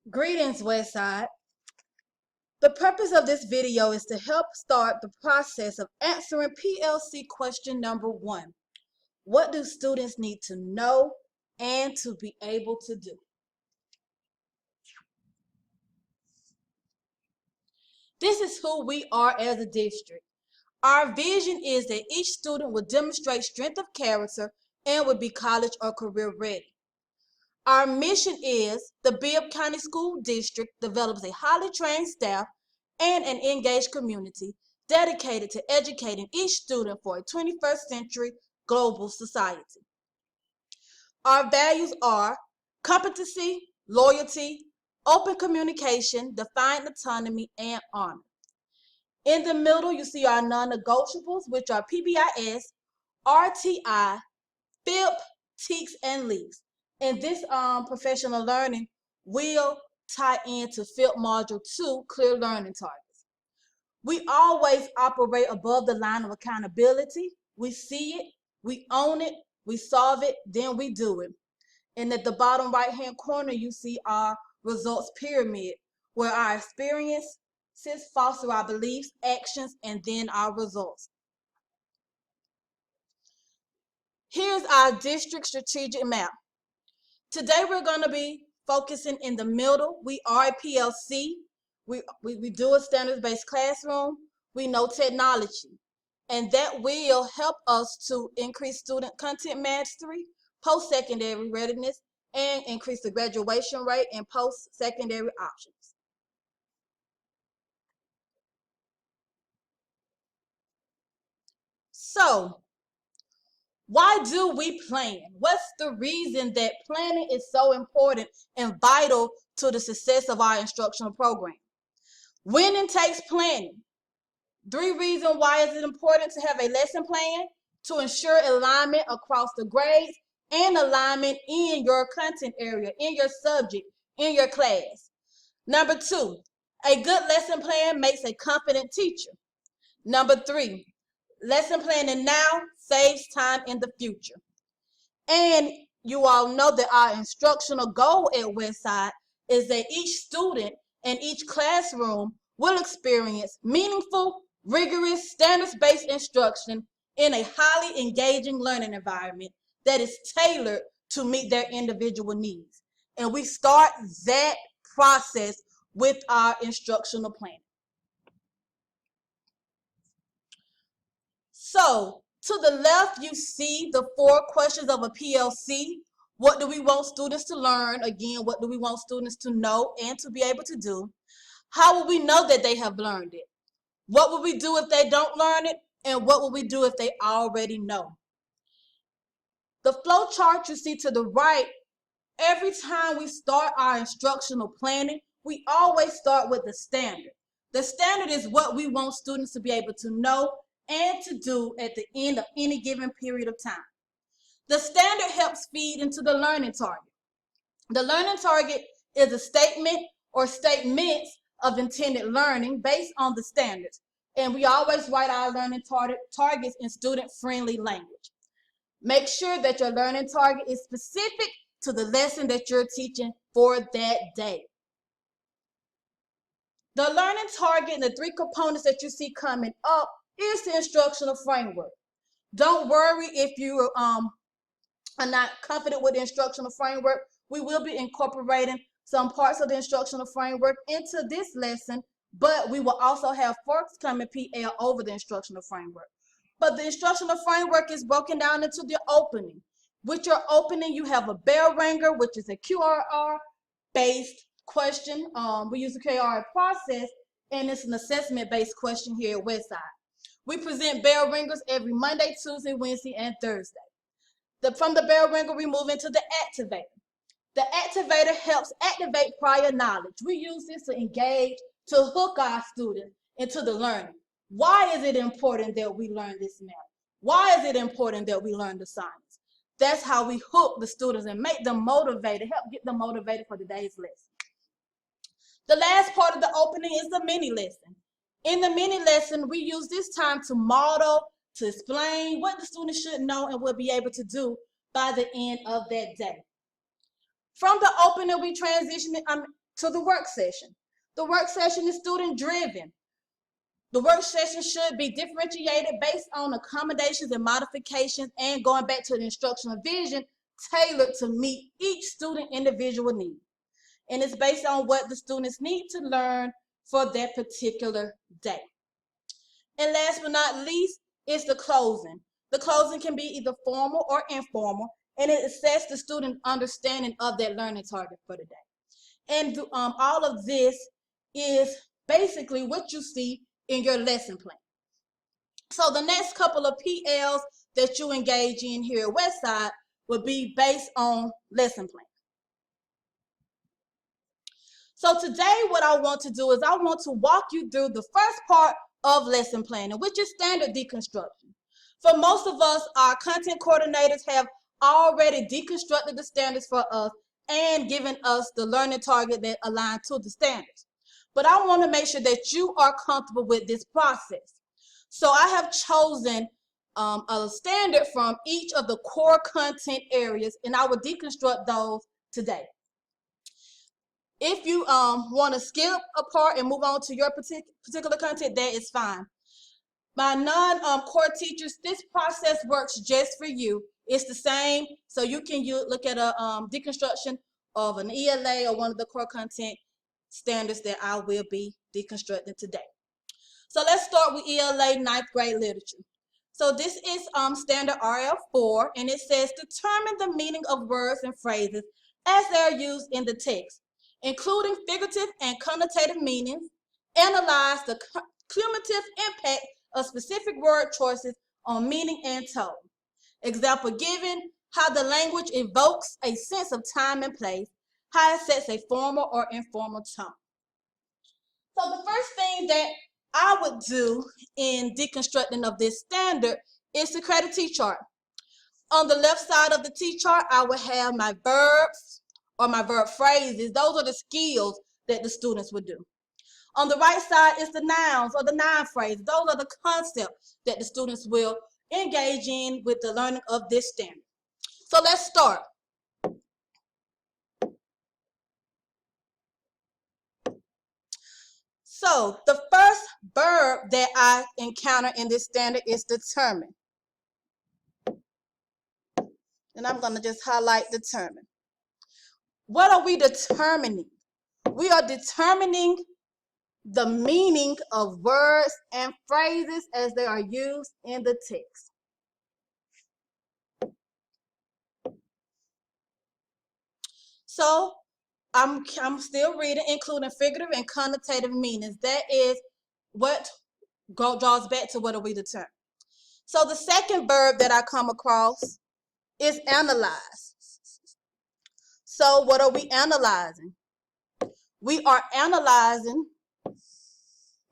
Greetings, Westside. The purpose of this video is to help start the process of answering PLC question number 1. What do students need to know and to be able to do? This is who we are as a district. Our vision is that each student will demonstrate strength of character and will be college or career ready. Our mission is the Bibb County School District develops a highly trained staff and an engaged community dedicated to educating each student for a 21st century global society. Our values are competency, loyalty, open communication, defiant autonomy, and honor. In the middle, you see our non-negotiables, which are PBIS, RTI, FIP, TEKS, and LEAKS. And this professional learning will tie into FIP Module 2, Clear Learning Targets. We always operate above the line of accountability. We see it, we own it, we solve it, then we do it. And at the bottom right-hand corner, you see our results pyramid, where our experiences foster our beliefs, actions, and then our results. Here's our district strategic map. Today we're going to be focusing in the middle. We are a PLC. We do a standards-based classroom. We know technology. And that will help us to increase student content mastery, post-secondary readiness, and increase the graduation rate and post-secondary options. So, why do we plan? What's the reason that planning is so important and vital to the success of our instructional program? Winning takes planning. 3 reasons why is it important to have a lesson plan: to ensure alignment across the grades and alignment in your content area, in your subject, in your class. Number 2, a good lesson plan makes a confident teacher. Number 3, lesson planning now saves time in the future. And you all know that our instructional goal at Westside is that each student and each classroom will experience meaningful, rigorous, standards-based instruction in a highly engaging learning environment that is tailored to meet their individual needs. And we start that process with our instructional plan. So, to the left, you see the 4 questions of a PLC. What do we want students to learn? Again, what do we want students to know and to be able to do? How will we know that they have learned it? What will we do if they don't learn it? And what will we do if they already know? The flow chart you see to the right, every time we start our instructional planning, we always start with the standard. The standard is what we want students to be able to know and to do at the end of any given period of time. The standard helps feed into the learning target. The learning target is a statement or statements of intended learning based on the standards. And we always write our learning targets in student-friendly language. Make sure that your learning target is specific to the lesson that you're teaching for that day. The learning target and the 3 components that you see coming up is the instructional framework. Don't worry if you are not confident with the instructional framework. We will be incorporating some parts of the instructional framework into this lesson, but we will also have forthcoming PL over the instructional framework. But the instructional framework is broken down into the opening. With your opening, you have a bell ringer, which is a QRR-based question. We use the QRR process, and it's an assessment-based question here at Westside. We present bell ringers every Monday, Tuesday, Wednesday, and Thursday. From the bell ringer, we move into the activator. The activator helps activate prior knowledge. We use this to engage, to hook our students into the learning. Why is it important that we learn this math? Why is it important that we learn the science? That's how we hook the students and make them motivated, help get them motivated for the day's lesson. The last part of the opening is the mini lesson. In the mini lesson, we use this time to model, to explain what the students should know and will be able to do by the end of that day. From the opening, we transition to the work session. The work session is student driven. The work session should be differentiated based on accommodations and modifications and going back to the instructional vision tailored to meet each student individual need. And it's based on what the students need to learn for that particular day. And last but not least is the closing. The closing can be either formal or informal, and it assesses the student understanding of that learning target for the day. And all of this is basically what you see in your lesson plan. So the next couple of PLs that you engage in here at Westside would be based on lesson plan. So today what I want to do is I want to walk you through the first part of lesson planning, which is standard deconstruction. For most of us, our content coordinators have already deconstructed the standards for us and given us the learning target that align to the standards. But I want to make sure that you are comfortable with this process. So I have chosen a standard from each of the core content areas, and I will deconstruct those today. If you want to skip a part and move on to your particular content, that is fine. My non-core teachers, this process works just for you. It's the same, so you can look at a deconstruction of an ELA or one of the core content standards that I will be deconstructing today. So let's start with ELA 9th grade literature. So this is standard RL4, and it says determine the meaning of words and phrases as they are used in the text, including figurative and connotative meanings. Analyze the cumulative impact of specific word choices on meaning and tone. Example given, how the language evokes a sense of time and place, how it sets a formal or informal tone. So the first thing that I would do in deconstructing of this standard is to create a T-chart. On the left side of the T-chart, I would have my verbs or my verb phrases. Those are the skills that the students would do. On the right side is the nouns or the noun phrases. Those are the concepts that the students will engage in with the learning of this standard. So let's start. So the first verb that I encounter in this standard is determine. And I'm going to just highlight determine. What are we determining? We are determining the meaning of words and phrases as they are used in the text. So I'm still reading, including figurative and connotative meanings. That is what draws back to what are we determining. So the second verb that I come across is analyze. So what are we analyzing? We are analyzing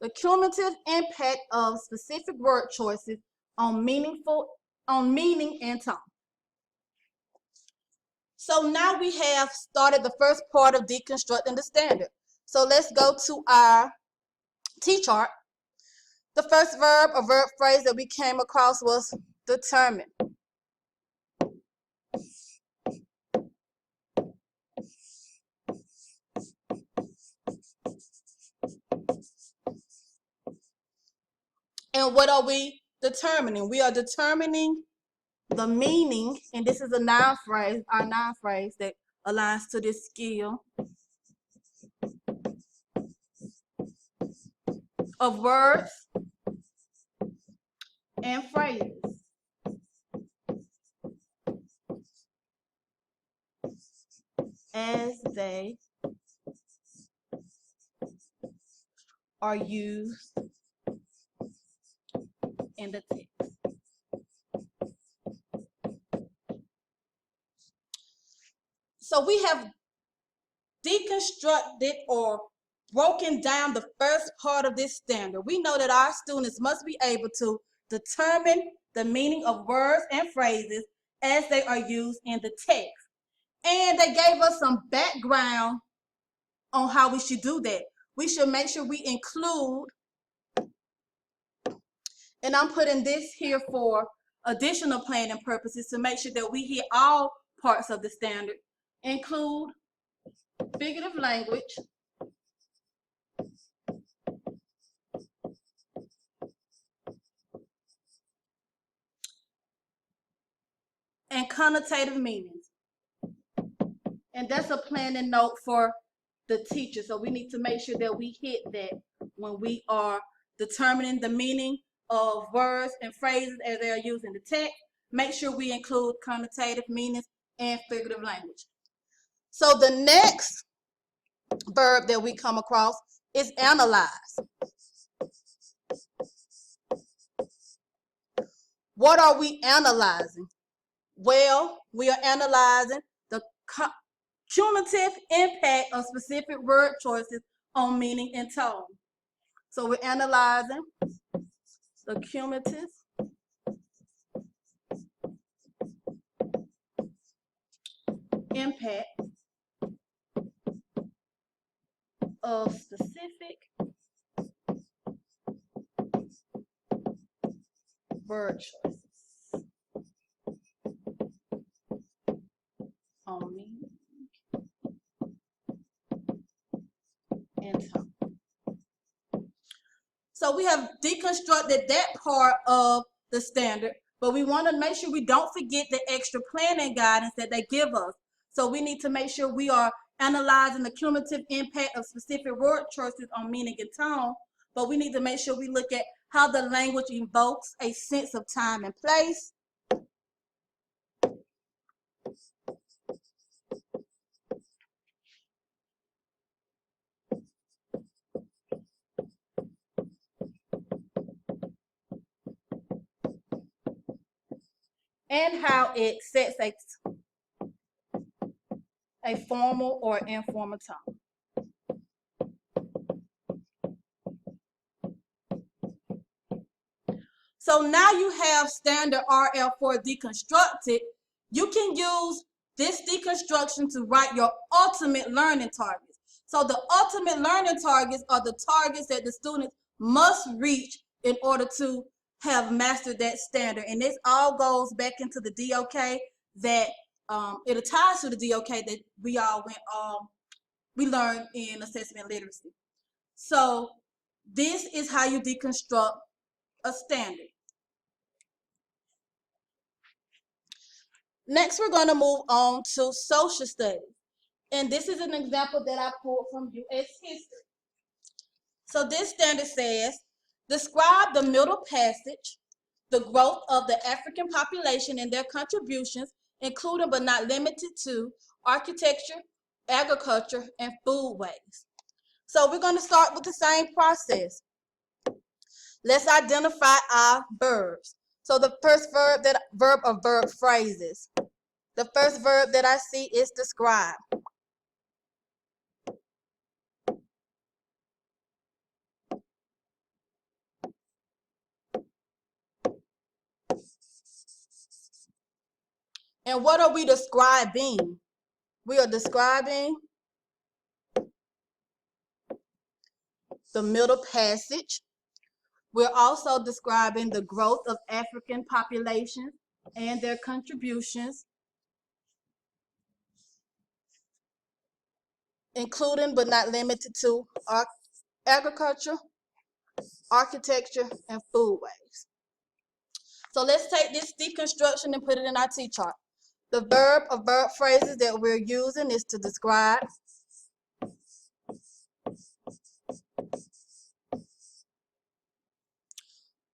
the cumulative impact of specific word choices on meaning and tone. So now we have started the first part of deconstructing the standard. So let's go to our T-chart. The first verb or verb phrase that we came across was determine. And what are we determining? We are determining the meaning, and this is a noun phrase, our noun phrase that aligns to this skill of words and phrases as they are used in the text. So we have deconstructed or broken down the first part of this standard. We know that our students must be able to determine the meaning of words and phrases as they are used in the text. And they gave us some background on how we should do that. We should make sure we include, and I'm putting this here for additional planning purposes to make sure that we hit all parts of the standard, include figurative language, and connotative meanings. And that's a planning note for the teacher. So we need to make sure that we hit that when we are determining the meaning of words and phrases as they are used in the text. Make sure we include connotative meanings and figurative language. So the next verb that we come across is analyze. What are we analyzing? Well, we are analyzing the cumulative impact of specific word choices on meaning and tone. So we're analyzing the cumulative impact of specific word choices on meaning and tone. So we have deconstructed that part of the standard, but we want to make sure we don't forget the extra planning guidance that they give us. So we need to make sure we are analyzing the cumulative impact of specific word choices on meaning and tone, but we need to make sure we look at how the language evokes a sense of time and place, and how it sets a formal or informal tone. So now you have standard RL4 deconstructed. You can use this deconstruction to write your ultimate learning targets. So the ultimate learning targets are the targets that the students must reach in order to have mastered that standard. And this all goes back into the DOK that it ties to the DOK that we learned in assessment literacy. So this is how you deconstruct a standard. Next, we're going to move on to social studies. And this is an example that I pulled from U.S. history. So this standard says, describe the middle passage, the growth of the African population and their contributions, including but not limited to architecture, agriculture, and foodways. So we're going to start with the same process. Let's identify our verbs. So the first verb of verb phrases. The first verb that I see is describe. And what are we describing? We are describing the middle passage. We're also describing the growth of African populations and their contributions, including but not limited to agriculture, architecture, and foodways. So let's take this deconstruction and put it in our T-chart. The verb of verb phrases that we're using is to describe.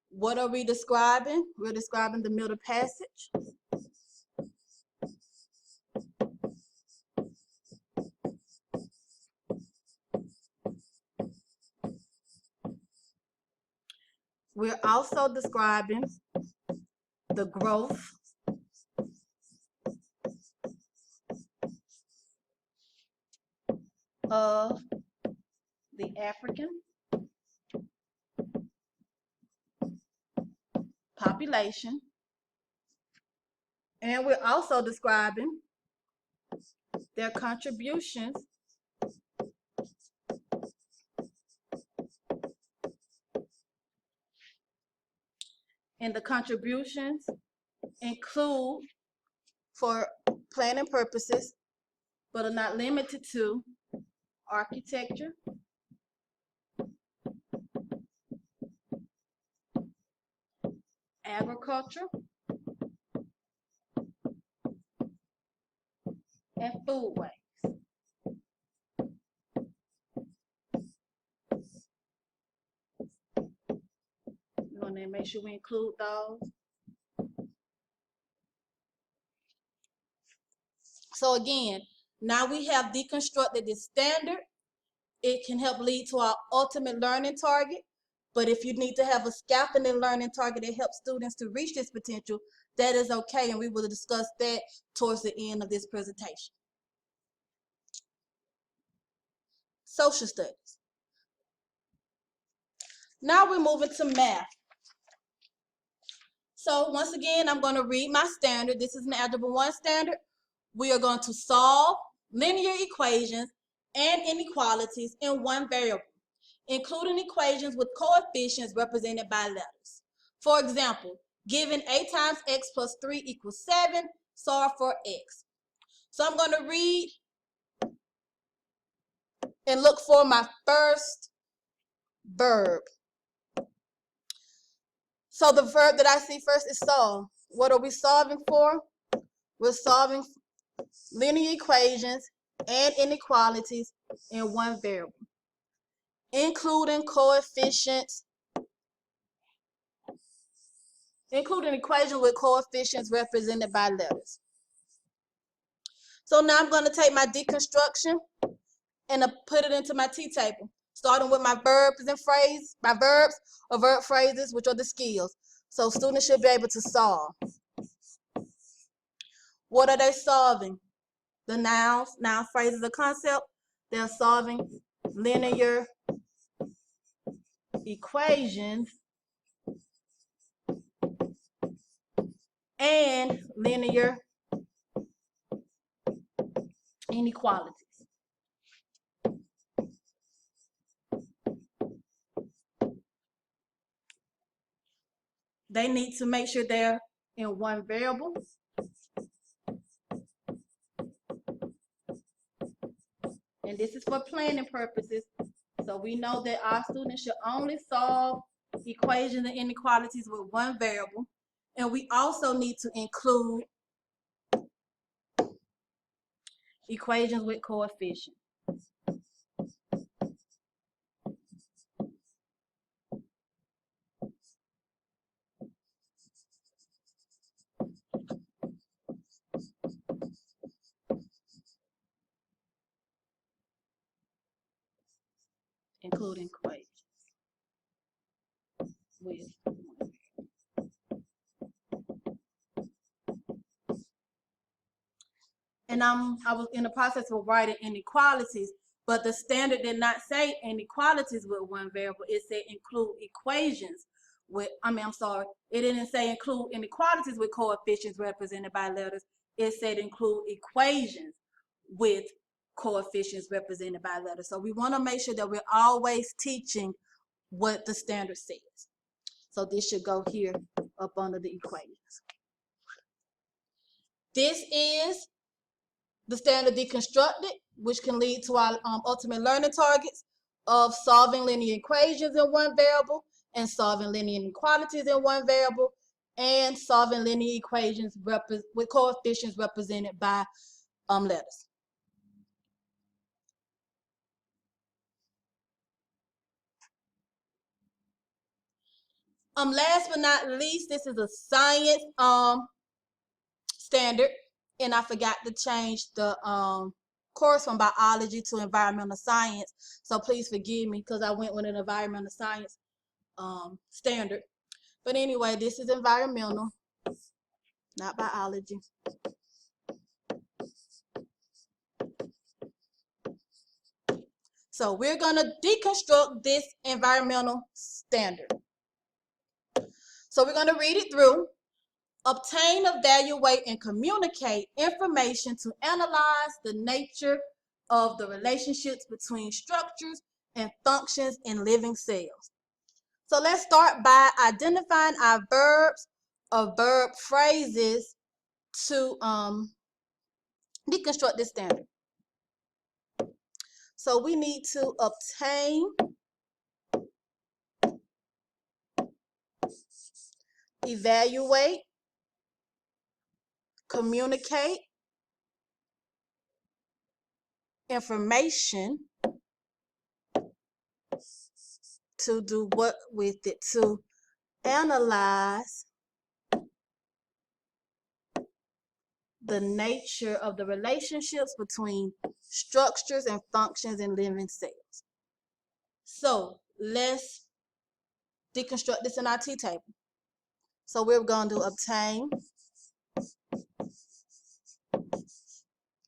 What are we describing? We're describing the middle passage. We're also describing the growth of the African population. And we're also describing their contributions and the contributions include, for planning purposes, but are not limited to, architecture, agriculture, and food waste. We want to make sure we include those. So again, now we have deconstructed this standard. It can help lead to our ultimate learning target. But if you need to have a scaffolding learning target that helps students to reach this potential, that is okay, and we will discuss that towards the end of this presentation. Social studies. Now we're moving to math. So once again, I'm going to read my standard. This is an Algebra 1 standard. We are going to solve linear equations and inequalities in one variable, including equations with coefficients represented by letters. For example, given a times x plus 3 equals 7, solve for x. So I'm going to read and look for my first verb. So the verb that I see first is solve. What are we solving for? We're solving linear equations and inequalities in one variable, including coefficients, including equations with coefficients represented by letters. So now I'm going to take my deconstruction and put it into my T-table, starting with my verbs and phrases, my verbs or verb phrases, which are the skills. So students should be able to solve. What are they solving? The nouns, noun phrases, the concept. They're solving linear equations and linear inequalities. They need to make sure they're in one variable. And this is for planning purposes. So we know that our students should only solve equations and inequalities with one variable. And we also need to include equations with coefficients. Including equations with. And I was in the process of writing inequalities, but the standard did not say inequalities with one variable. It said include equations with, I'm sorry, it didn't say include inequalities with coefficients represented by letters. It said include equations with coefficients represented by letters. So we want to make sure that we're always teaching what the standard says. So this should go here up under the equations. This is the standard deconstructed, which can lead to our ultimate learning targets of solving linear equations in one variable and solving linear inequalities in one variable and solving linear equations with coefficients represented by letters. Last but not least, this is a science standard, and I forgot to change the course from biology to environmental science. So please forgive me because I went with an environmental science standard. But anyway, this is environmental, not biology. So we're going to deconstruct this environmental standard. So we're going to read it through. Obtain, evaluate, and communicate information to analyze the nature of the relationships between structures and functions in living cells. So let's start by identifying our verbs or verb phrases to deconstruct this standard. So we need to obtain, evaluate, communicate, information to do what with it? To analyze the nature of the relationships between structures and functions in living cells. So let's deconstruct this in our T-table. So we're going to obtain,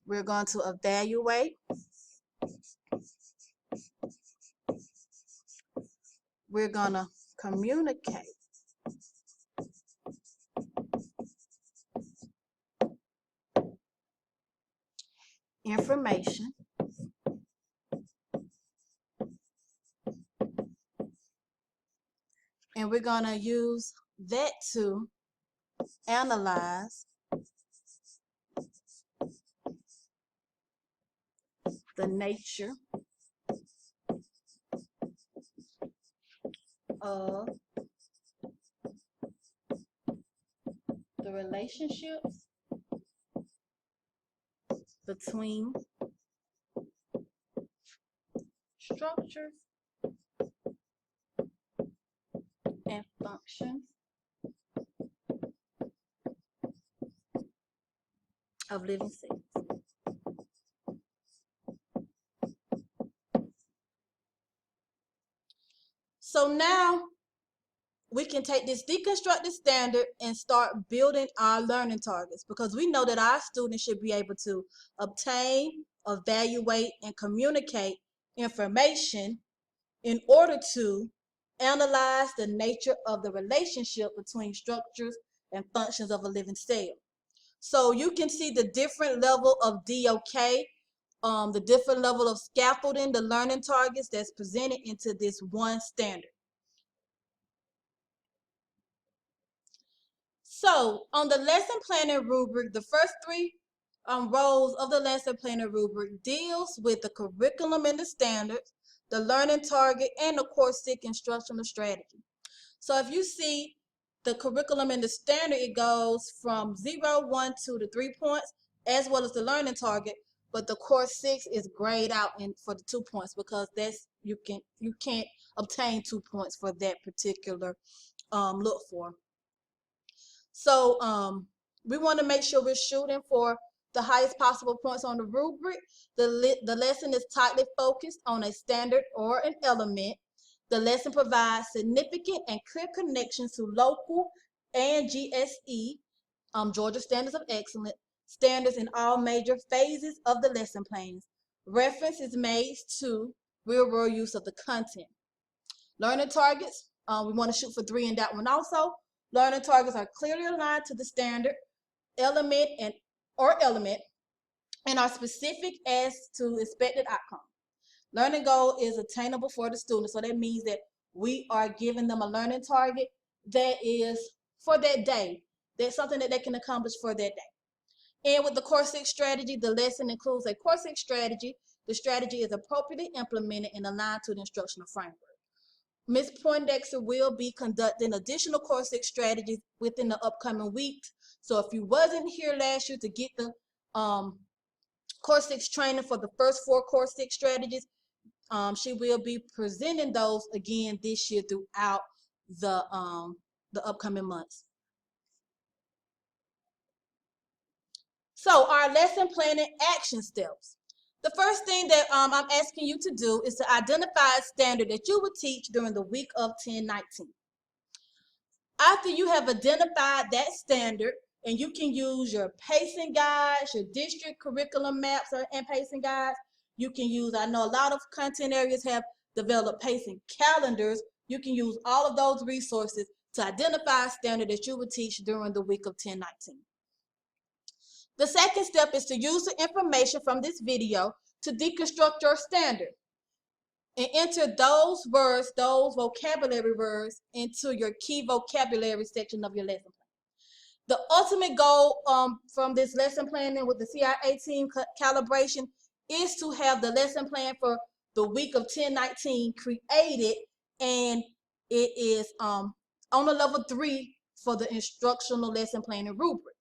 we're going to evaluate, we're going to communicate, information, and we're going to use that to analyze the nature of the relationships between structures and functions of living cells. So now we can take this deconstructed standard and start building our learning targets, because we know that our students should be able to obtain, evaluate, and communicate information in order to analyze the nature of the relationship between structures and functions of a living cell. So you can see the different level of DOK, the different level of scaffolding, the learning targets that's presented into this one standard. So on the lesson planning rubric, the first three rows of the lesson planning rubric deals with the curriculum and the standards, the learning target, and the course 6 instructional strategy. So if you see the curriculum and the standard, it goes from 0, 1, 2 to 3 points, as well as the learning target. But the course 6 is grayed out for the 2 points, because that's you can't obtain 2 points for that particular look for. So we want to make sure we're shooting for the highest possible points on the rubric. The lesson is tightly focused on a standard or an element. The lesson provides significant and clear connections to local and GSE, Georgia Standards of Excellence, standards in all major phases of the lesson plans. Reference is made to real-world use of the content. Learning targets, we want to shoot for 3 in that one also. Learning targets are clearly aligned to the standard element and are specific as to expected outcome. Learning goal is attainable for the student. So that means that we are giving them a learning target that is for that day. That's something that they can accomplish for that day. And with the course 6 strategy, the lesson includes a course 6 strategy. The strategy is appropriately implemented and aligned to the instructional framework. Ms. Poindexter will be conducting additional course 6 strategies within the upcoming weeks. So if you wasn't here last year to get the course 6 training for the first 4 course 6 strategies, she will be presenting those again this year throughout the upcoming months. So our lesson planning action steps. The first thing that I'm asking you to do is to identify a standard that you will teach during the week of 10-19. After you have identified that standard, and you can use your pacing guides, your district curriculum maps and pacing guides. You can use, I know a lot of content areas have developed pacing calendars. You can use all of those resources to identify a standard that you will teach during the week of 10-19. The second step is to use the information from this video to deconstruct your standard and enter those words, those vocabulary words, into your key vocabulary section of your lesson plan. The ultimate goal from this lesson planning with the CIA team calibration is to have the lesson plan for the week of 10-19 created, and it is on a level 3 for the instructional lesson planning rubric.